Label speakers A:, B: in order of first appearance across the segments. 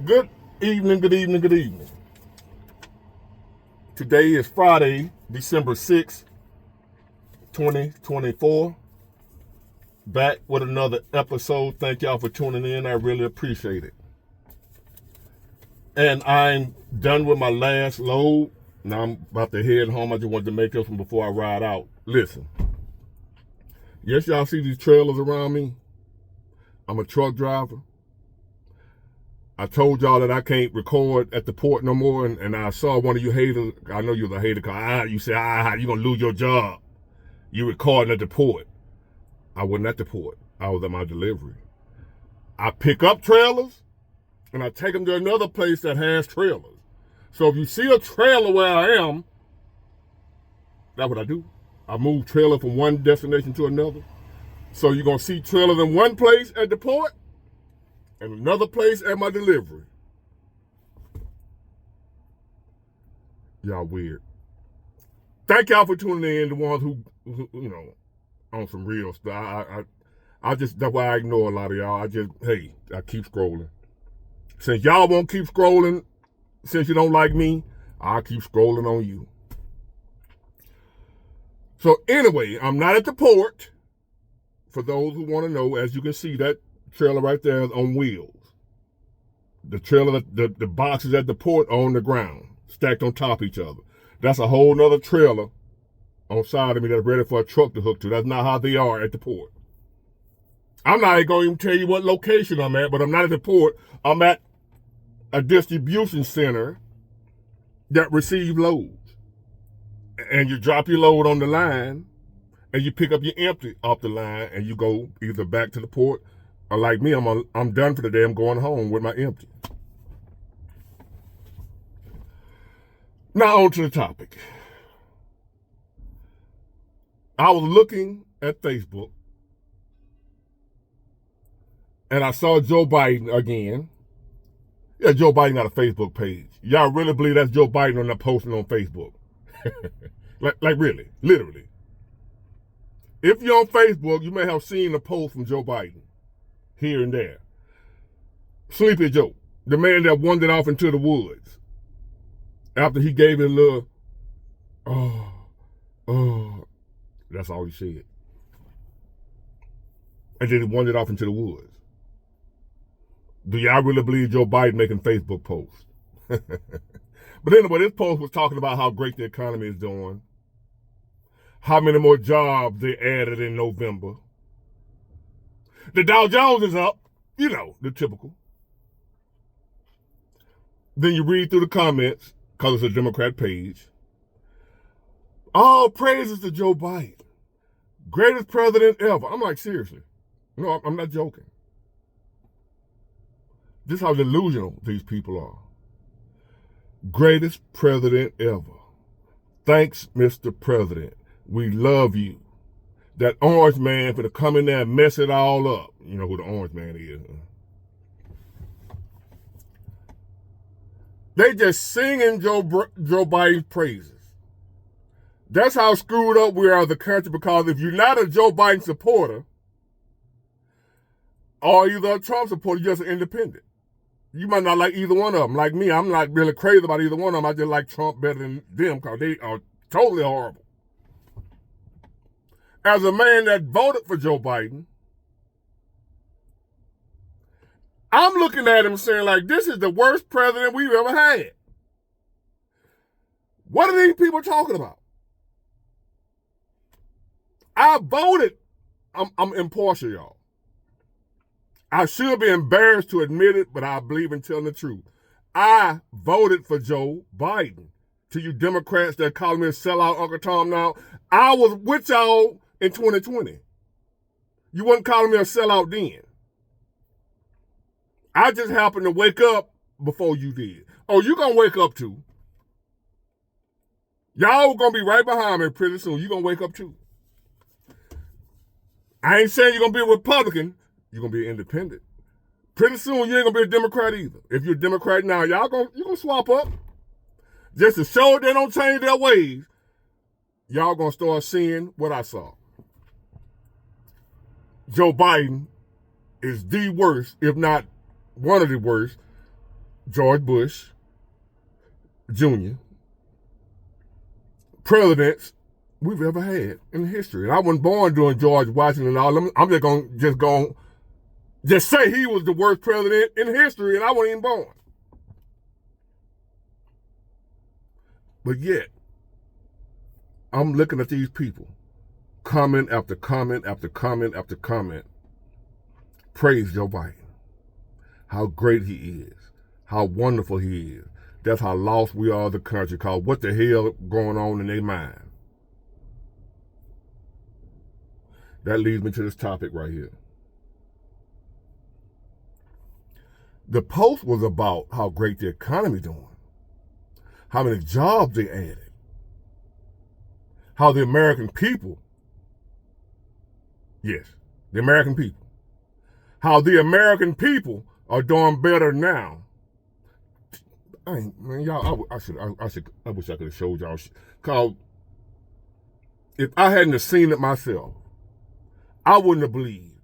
A: Good evening, good evening, good evening. Today is Friday, December 6th, 2024. Back with another episode. Thank y'all for tuning in. I really appreciate it. And I'm done with my last load. Now I'm about to head home. I just wanted to make up from before I ride out. Listen. Yes, y'all see these trailers around me? I'm a truck driver. I told y'all that I can't record at the port no more, and I saw one of you haters. I know you're a hater, because you say, you're going to lose your job. You recording at the port. I wasn't at the port. I was at my delivery. I pick up trailers, and I take them to another place that has trailers. So if you see a trailer where I am, that's what I do. I move trailer from one destination to another. So you're going to see trailers in one place at the port, and another place at my delivery. Y'all weird. Thank y'all for tuning in. The ones who on some real stuff. I just, that's why I ignore a lot of y'all. I keep scrolling. Since y'all won't keep scrolling, since you don't like me, I'll keep scrolling on you. So anyway, I'm not at the port. For those who want to know, as you can see, that trailer right there is on wheels. The trailer, the boxes at the port are on the ground, stacked on top of each other. That's a whole nother trailer on side of me that's ready for a truck to hook to. That's not how they are at the port. I'm not even going to even tell you what location I'm at, but I'm not at the port. I'm at a distribution center that receives loads. And you drop your load on the line, and you pick up your empty off the line, and you go either back to the port, or like me, I'm done for the day. I'm going home with my empty. Now on to the topic. I was looking at Facebook, and I saw Joe Biden again. Yeah, Joe Biden got a Facebook page. Y'all really believe that's Joe Biden on that posting on Facebook? like really, literally. If you're on Facebook, you may have seen a post from Joe Biden here and there. Sleepy Joe, the man that wandered off into the woods after he gave it a little, that's all he said. And then he wandered off into the woods. Do y'all really believe Joe Biden making Facebook posts? But anyway, this post was talking about how great the economy is doing, how many more jobs they added in November. The Dow Jones is up, the typical. Then you read through the comments, because it's a Democrat page. All praises to Joe Biden. Greatest president ever. I'm like, seriously. No, I'm not joking. This is how delusional these people are. Greatest president ever. Thanks, Mr. President. We love you. That orange man for to come in there and mess it all up. You know who the orange man is. They just singing Joe Biden's praises. That's how screwed up we are as a country, because if you're not a Joe Biden supporter, or either a Trump supporter, you're just an independent. You might not like either one of them. Like me, I'm not really crazy about either one of them. I just like Trump better than them because they are totally horrible. As a man that voted for Joe Biden, I'm looking at him saying, like, this is the worst president we've ever had. What are these people talking about? I voted. I'm impartial, y'all. I should be embarrassed to admit it, but I believe in telling the truth. I voted for Joe Biden. To you Democrats that call me a sellout, Uncle Tom now, I was with y'all in 2020. You wasn't calling me a sellout then. I just happened to wake up before you did. Oh, you gonna wake up too. Y'all gonna be right behind me pretty soon. You gonna wake up too. I ain't saying you're gonna be a Republican. You're gonna be an independent. Pretty soon you ain't gonna be a Democrat either. If you're a Democrat now, you're gonna swap up. Just to show they don't change their ways, y'all gonna start seeing what I saw. Joe Biden is the worst, if not one of the worst, George Bush Jr. presidents we've ever had in history. And I wasn't born during George Washington and all them. I'm just going to say he was the worst president in history, and I wasn't even born. But yet, I'm looking at these people, comment after comment after comment after comment, praise Joe Biden. How great he is. How wonderful he is. That's how lost we are as a country, because what the hell going on in their mind? That leads me to this topic right here. The post was about how great the economy doing, how many jobs they added, how the American people, yes, the American people, how the American people are doing better now. Man, y'all, I wish I could have showed y'all. Cause if I hadn't have seen it myself, I wouldn't have believed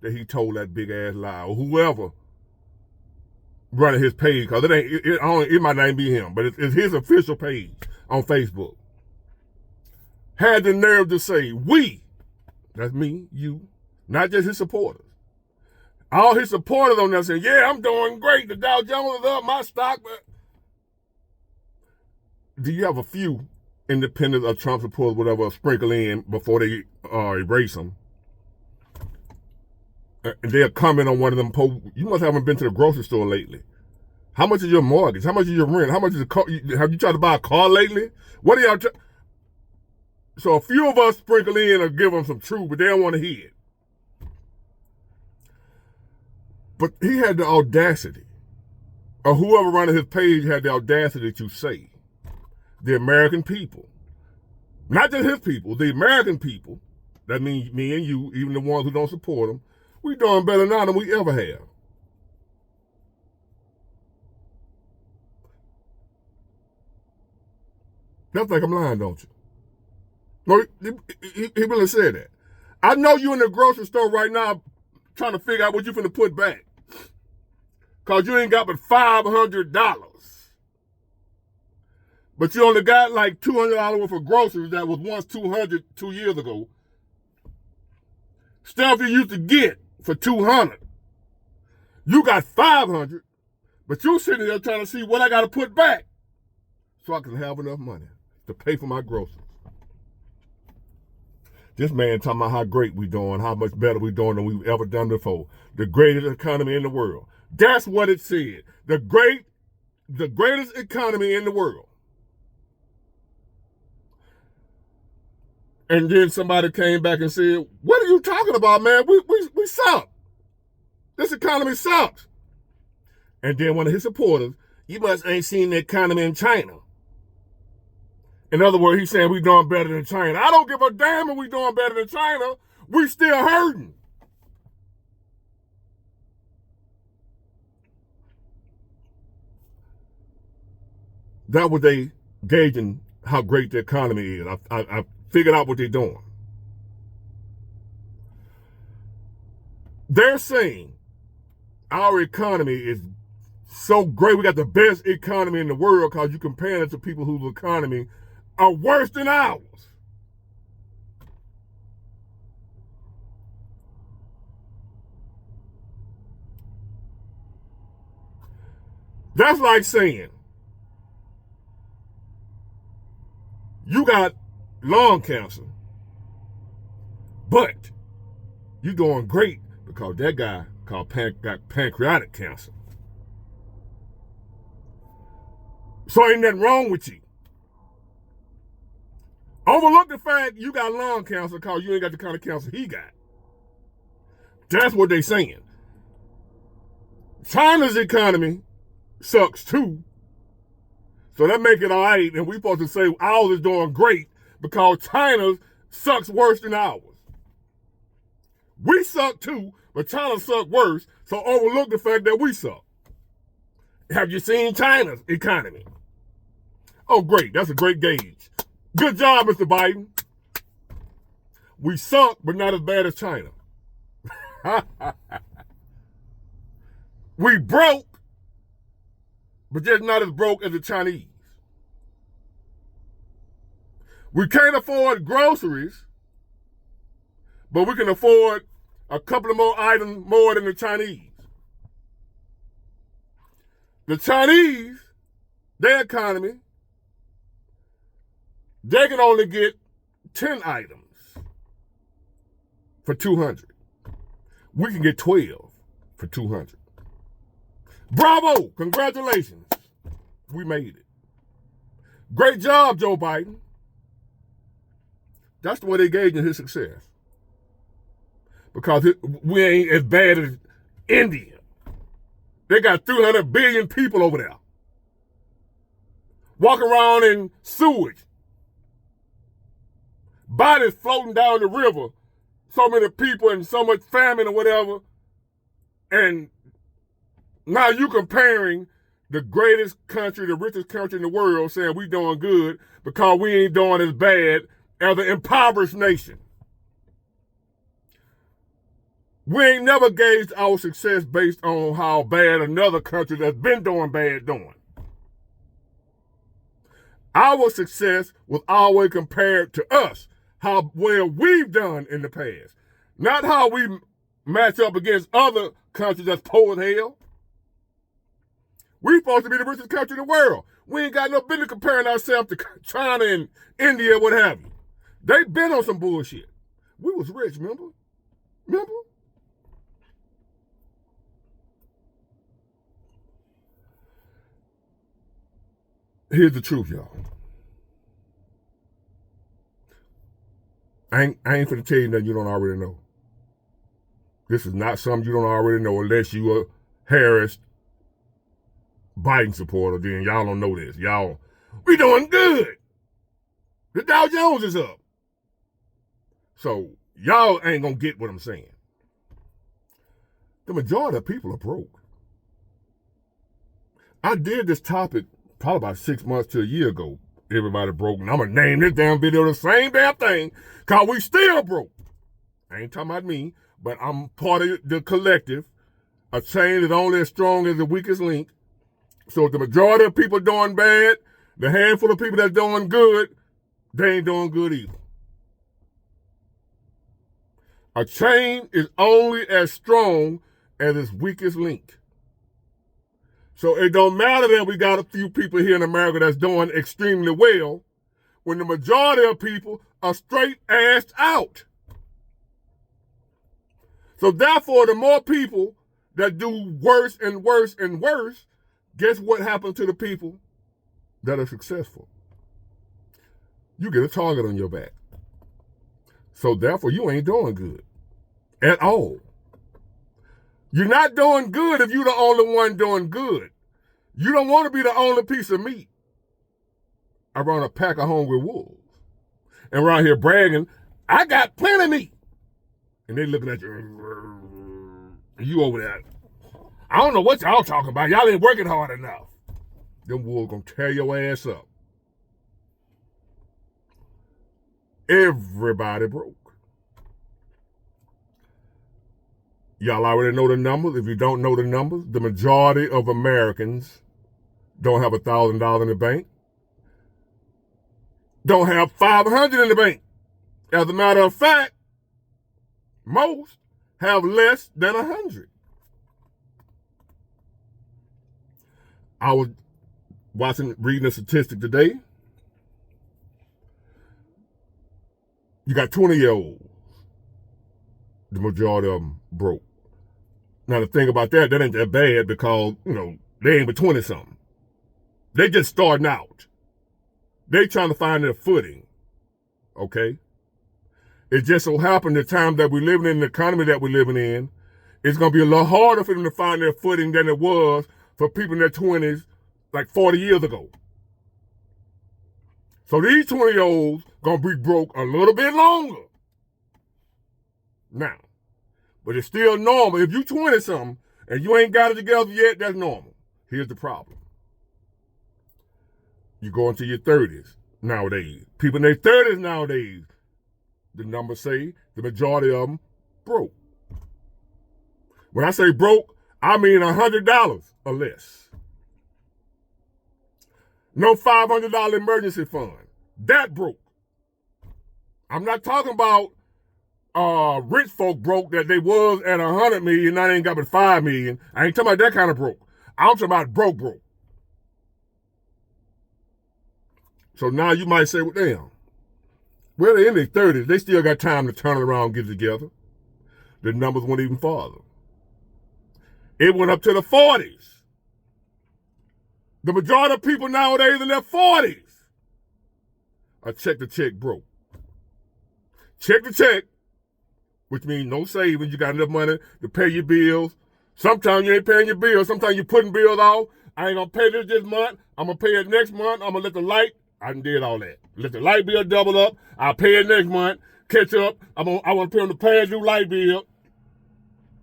A: that he told that big ass lie, or whoever running his page. Cause it might not even be him, but it's his official page on Facebook. Had the nerve to say, we, that's me, you, not just his supporters. All his supporters on there saying, yeah, I'm doing great. The Dow Jones is up, my stock. But do you have a few independents or Trump supporters, whatever, sprinkle in before they erase them? And they'll comment on one of them posts. You must haven't been to the grocery store lately. How much is your mortgage? How much is your rent? How much is the car? Have you tried to buy a car lately? What are y'all? So a few of us sprinkle in or give them some truth, but they don't want to hear it. But he had the audacity, or whoever running his page had the audacity to say, the American people, not just his people, the American people, that means me and you, even the ones who don't support him, we doing better now than we ever have. Y'all think I'm lying, don't you? No, he really said that. I know you in the grocery store right now trying to figure out what you finna put back. Because you ain't got but $500. But you only got like $200 worth of groceries that was once $200 2 years ago. Stuff you used to get for $200. You got $500, but you sitting there trying to see what I got to put back so I can have enough money to pay for my groceries. This man talking about how great we doing, how much better we doing than we've ever done before. The greatest economy in the world. That's what it said. The greatest economy in the world. And then somebody came back and said, what are you talking about, man? We suck. This economy sucks. And then one of his supporters, you must ain't seen the economy in China. In other words, he's saying we doing better than China. I don't give a damn if we doing better than China. We still hurting. That was they gauging how great the economy is. I figured out what they're doing. They're saying our economy is so great. We got the best economy in the world because you compare it to people whose economy are worse than ours. That's like saying you got lung cancer, but you're doing great because that guy got pancreatic cancer. So ain't nothing wrong with you. Overlook the fact you got lung cancer because you ain't got the kind of cancer he got. That's what they saying. China's economy sucks too. So that make it all right, and we supposed to say ours is doing great because China's sucks worse than ours. We suck too, but China suck worse, so overlook the fact that we suck. Have you seen China's economy? Oh, great. That's a great gauge. Good job, Mr. Biden. We suck, but not as bad as China. We broke, but just not as broke as the Chinese. We can't afford groceries, but we can afford a couple of more items more than the Chinese. The Chinese, their economy, they can only get 10 items for 200. We can get 12 for 200. Bravo! Congratulations. We made it. Great job, Joe Biden. That's the way they gauged his success. Because we ain't as bad as India. They got 300 billion people over there. Walking around in sewage. Bodies floating down the river. So many people and so much famine or whatever. And now you comparing the greatest country, the richest country in the world, saying we doing good because we ain't doing as bad as an impoverished nation. We ain't never gauged our success based on how bad another country that's been doing bad doing. Our success was always compared to us, how well we've done in the past. Not how we match up against other countries that's poor as hell. We're supposed to be the richest country in the world. We ain't got no business comparing ourselves to China and India, what have you. They been on some bullshit. We was rich, remember? Remember? Here's the truth, y'all. I ain't finna tell you nothing you don't already know. This is not something you don't already know unless you a Harris Biden supporter, then y'all don't know this. Y'all, we doing good. The Dow Jones is up. So y'all ain't gonna get what I'm saying. The majority of people are broke. I did this topic probably about 6 months to a year ago. Everybody broke, and I'm gonna name this damn video the same damn thing, cause we still broke. I ain't talking about me, but I'm part of the collective. A chain is only as strong as the weakest link. So if the majority of people doing bad, the handful of people that's doing good, they ain't doing good either. A chain is only as strong as its weakest link. So it don't matter that we got a few people here in America that's doing extremely well when the majority of people are straight assed out. So therefore, the more people that do worse and worse and worse, guess what happens to the people that are successful? You get a target on your back. So therefore, you ain't doing good at all. You're not doing good if you're the only one doing good. You don't want to be the only piece of meat around a pack of hungry wolves. And around here bragging, I got plenty of meat. And they looking at you. And you over there. I don't know what y'all talking about. Y'all ain't working hard enough. Them wolves gonna tear your ass up. Everybody broke. Y'all already know the numbers. If you don't know the numbers, the majority of Americans don't have $1,000 in the bank. Don't have $500 in the bank. As a matter of fact, most have less than 100. I was reading a statistic today. You got 20-year-olds. The majority of them broke. Now the thing about that ain't that bad because, they ain't but 20-something. They just starting out. They trying to find their footing. Okay? It just so happened the time that we're living in, the economy that we're living in, it's going to be a lot harder for them to find their footing than it was for people in their 20s like 40 years ago. So these 20-year-olds going to be broke a little bit longer. Now, but it's still normal. If you 20-something and you ain't got it together yet, that's normal. Here's the problem. You go into your 30s nowadays. People in their 30s nowadays, the numbers say the majority of them broke. When I say broke, I mean $100 or less. No $500 emergency fund. That broke. I'm not talking about rich folk broke that they was at 100 million, now they ain't got but 5 million. I ain't talking about that kind of broke. I'm talking about broke. So now you might say, well, damn, well, they're in their 30s. They still got time to turn it around and get it together. The numbers went even farther. It went up to the 40s. The majority of people nowadays in their 40s are check-to-check broke. Check-to-check, which means no savings. You got enough money to pay your bills. Sometimes you ain't paying your bills. Sometimes you're putting bills off. I ain't going to pay this month. I'm going to pay it next month. I'm going to let the light. I done did all that. Let the light bill double up. I'll pay it next month. Catch up. I want to pay on the past due light bill.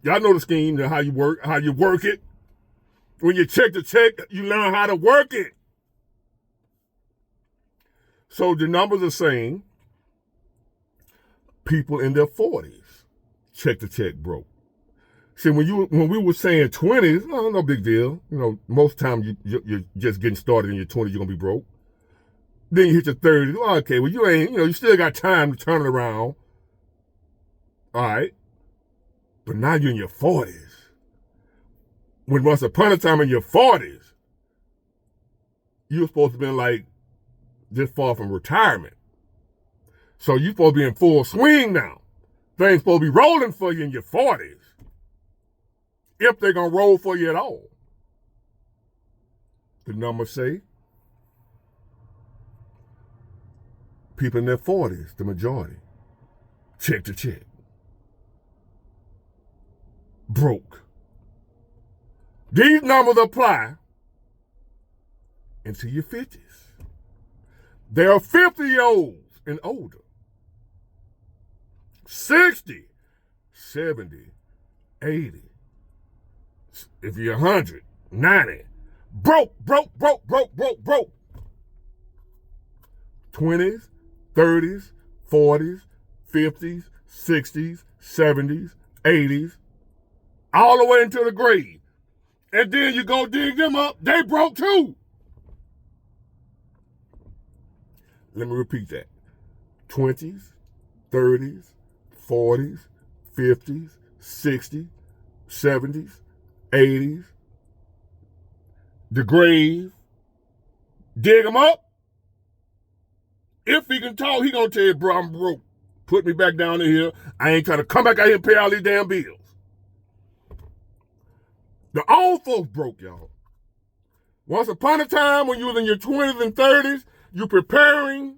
A: Y'all know the scheme, how you work it. When you check the check, you learn how to work it. So the numbers are saying people in their 40s check the check broke. See, when we were saying 20s, no big deal. You know, most times you're just getting started in your 20s, you're gonna be broke. Then you hit your 30s. Okay, well you still got time to turn it around. All right, but now you're in your 40s. When once upon a time in your 40s, you were supposed to be like this far from retirement. So you're supposed to be in full swing now. Things supposed to be rolling for you in your 40s. If they're going to roll for you at all. The numbers say people in their 40s, the majority, check to check. Broke. These numbers apply into your 50s. There are 50-year-olds and older. 60, 70, 80. If you're 100, 90. Broke. 20s, 30s, 40s, 50s, 60s, 70s, 80s, all the way into the grave. And then you go dig them up, they broke too. Let me repeat that. 20s, 30s, 40s, 50s, 60s, 70s, 80s, the grave, dig them up. If he can talk, he gonna tell you, bro, I'm broke. Put me back down in here. I ain't trying to come back out here and pay all these damn bills. The old folks broke, y'all. Once upon a time, when you was in your 20s and 30s, you're preparing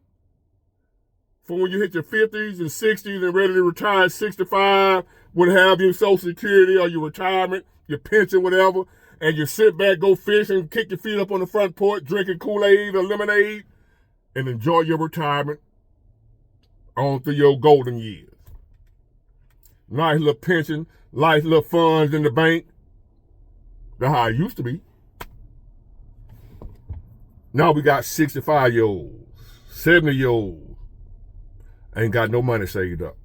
A: for when you hit your 50s and 60s and ready to retire at 65, would have your Social Security or your retirement, your pension, whatever, and you sit back, go fish, and kick your feet up on the front porch, drinking Kool-Aid or lemonade, and enjoy your retirement on through your golden years. Nice little pension, nice little funds in the bank. That's how it used to be. Now we got 65-year-olds, 70-year-olds, ain't got no money saved up.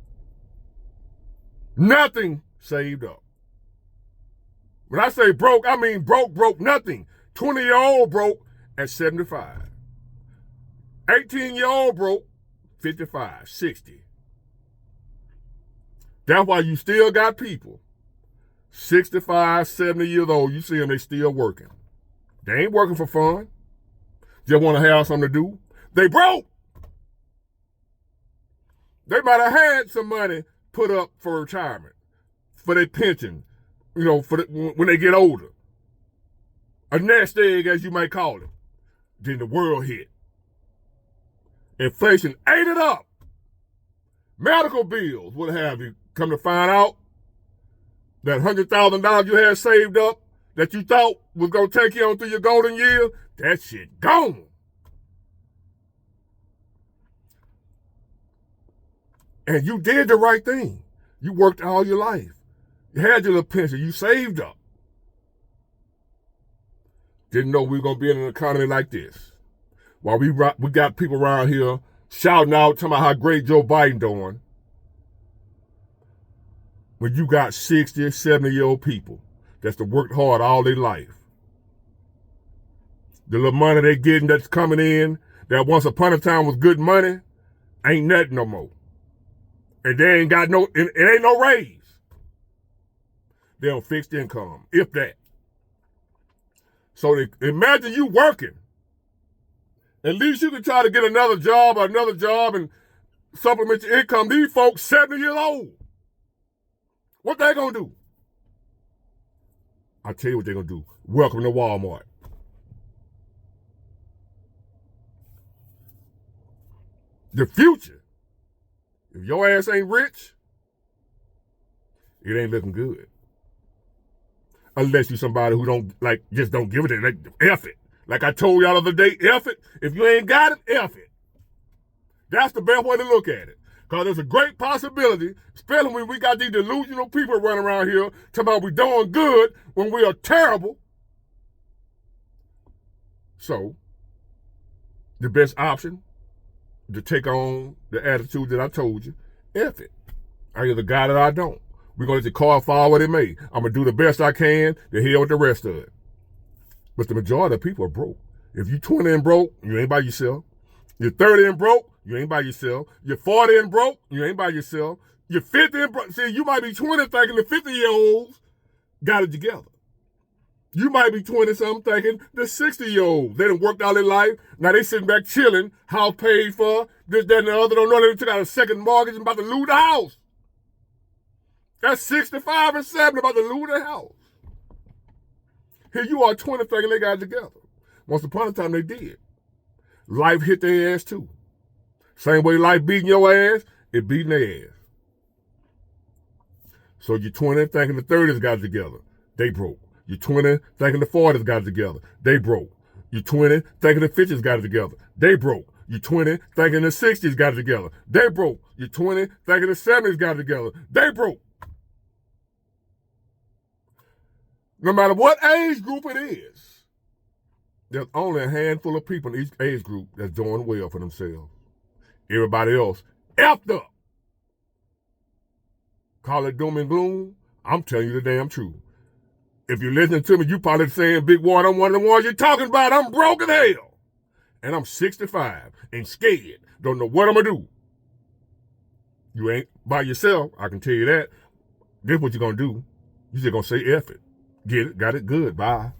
A: Nothing saved up. When I say broke, I mean broke, nothing. 20-year-old broke at 75. 18-year-old broke 55, 60. That's why you still got people 65, 70 years old, you see them, they still working. They ain't working for fun. Just want to have something to do. They broke. They might have had some money put up for retirement, for their pension, when they get older. A nest egg, as you might call it. Then the world hit. Inflation ate it up. Medical bills, what have you. Come to find out, that $100,000 you had saved up that you thought was going to take you on through your golden years, that shit gone. And you did the right thing. You worked all your life. You had your little pension. You saved up. Didn't know we were going to be in an economy like this. While we got people around here shouting out, talking about how great Joe Biden doing. When you got 60, 70-year-old people that's worked hard all their life. The little money they getting that's coming in, that once upon a time was good money, ain't nothing no more. And they ain't got it ain't no raise. They're on fixed income, if that. So imagine you working. At least you can try to get another job and supplement your income. These folks 70 years old. What they gonna do? I'll tell you what they're gonna do. Welcome to Walmart. The future. If your ass ain't rich, it ain't looking good. Unless you're somebody who just don't give it, like, F it. Like I told y'all the other day, F it. If you ain't got it, F it. That's the best way to look at it. Because there's a great possibility, especially when we got these delusional people running around here talking about we doing good when we are terrible. So, the best option to take on the attitude that I told you, F it. I either got it or I don't. We're going to let the car fall what it may. I'm going to do the best I can to hell with the rest of it. But the majority of people are broke. If you're 20 and broke, you ain't by yourself. You're 30 and broke, you ain't by yourself. You're 40 and broke, you ain't by yourself. You're 50 and broke. See, you might be 20 thinking the 50-year-olds got it together. You might be 20-something thinking the 60-year-olds. They done worked all their life. Now they sitting back chilling, house paid for, this, that, and the other. Don't know they took out a second mortgage and about to lose the house. That's 65 and 70 about to lose their house. Here you are 20 thinking they got it together. Once upon a time they did. Life hit their ass too. Same way life beating your ass, it beating their ass. So you're 20 thinking the 30s got it together. They broke. You're 20 thinking the 40s got it together. They broke. You're 20 thinking the 50s got it together. They broke. You're 20 thinking the 60s got it together. They broke. You're 20 thinking the 70s got it together. They broke. No matter what age group it is, there's only a handful of people in each age group that's doing well for themselves. Everybody else effed up. Call it doom and gloom. I'm telling you the damn truth. If you're listening to me, you probably saying, Big Ward, I'm one of the ones you're talking about. I'm broke as hell. And I'm 65 and scared. Don't know what I'm going to do. You ain't by yourself, I can tell you that. This is what you're going to do. You're just going to say F it. Get it, got it, good, bye.